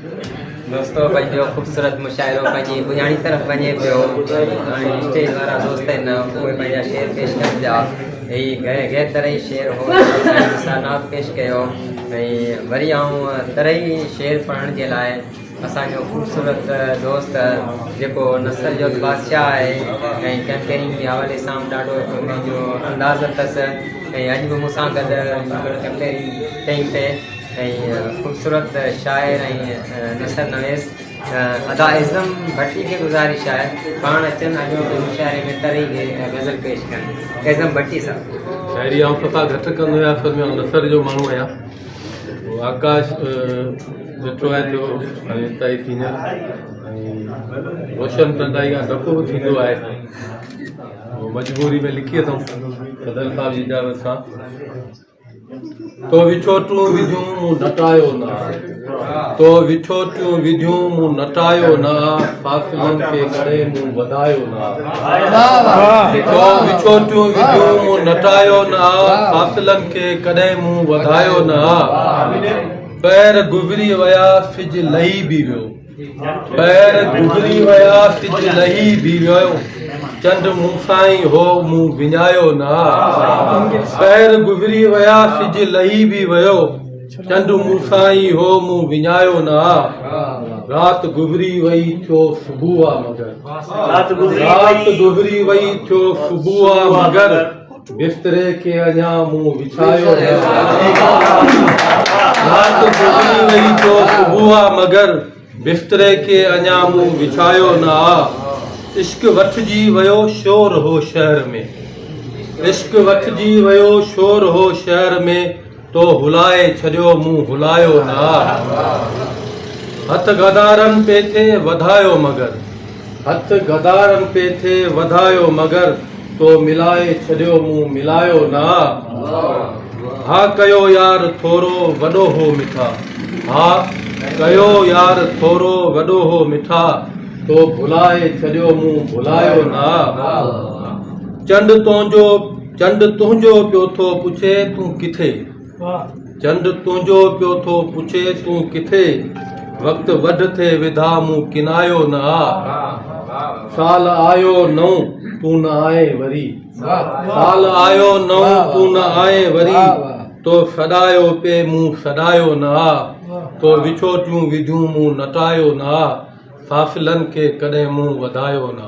दोस्तों पंहिंजो ख़ूबसूरत मुशाइरो पंहिंजी बुनियादी तरफ़ वञे पियो। स्टेज वारा दोस्त आहिनि उहे पंहिंजा शेर पेश कनि पिया। गैर तरही शेर हो निसानात पेश कयो ऐं वरी आऊं तरही शेर पढ़ण जे लाइ असांजो ख़ूबसूरत दोस्त जेको नस्ल जो बादशाह आहे ऐं कैम्पेनिंग जे हवाले सां ॾाढो पंहिंजो अंदाज़ अथसि ऐं अॼु बि मूंसां गॾु कैम्पेनिंग कई पे ऐं ख़ूबसूरत शाइर ऐं नसर नवेस अदा इज़म भट्टी खे गुज़ारिश आहे पाण अचनि अॼु मुशाइरे में तरही गज़ल पेश कनि। इज़म भट्टी साहब शायरी आउं पता घटि कंदो आहियां, असल में नसर जो माण्हू आहियां। आकाश ॾिठो आहे जो हाणे ताईं सीनियर ऐं रोशन टंडाई खां डपु बि थींदो आहे, मजबूरी में लिखी अथऊं सदर साहिब जी इजाज़त सां। तो विछोटियूं विधियूं मूं नटायो न, तो विछोटियूं विधियूं मूं नटायो न, फासिलनि खे करे मूं वधायो न। तो विछोटियूं विधियूं मूं नटायो न, फासिलनि खे कॾहिं मूं वधायो न। पैर गुज़री विया सिज लही बि वियो, पैर गुज़री विया सिज लही बि वियो, चंड मूंसां ई हो मूं विञायो न। पैर गुज़री विया सिज लही बि वियो, चंड मूंसां ई हो मूं विञायो न। रात गुज़री वई थियो सुबुह आहे मगर, रात गुज़री वई थियो सुबुह आहे मगर, बिस्तरे के अञा मूं विछायो न। रात गुज़री वई थियो सुबुह आहे मगर, बिस्तरे के अञा मूं विछायो न। इश्क वठिजी वियो शोर हो शहर में, इश्क वठिजी वियो शोर हो शहर में, तो हुलाए छॾियो मूं हुलायो न। हथ गदारनि पे थे वधायो मगर, हथ गदारनि पे थे वधायो मगर, तो मिलाए छॾियो मूं मिलायो न। हा कयो यार थोरो वॾो हो मिठा, हा कयो यार थोरो वॾो हो मिठा, तो भुलाए छॾियो मूं भुलायो न। चंड तुंहिंजो पियो थो पुछे तूं किथे, चंड तुंहिंजो पियो थो पुछे तूं किथे, वक़्तु वढ थे विधा मूं किनायो न। साल आयो नओं तूं न आए वरी, साल आयो नओं तूं न आए वरी, तो सॾायो पे मूं सॾायो न। तो विछोटियूं विधियूं मूं नटायो न, फासिलनि खे कॾहिं मूं वधायो न।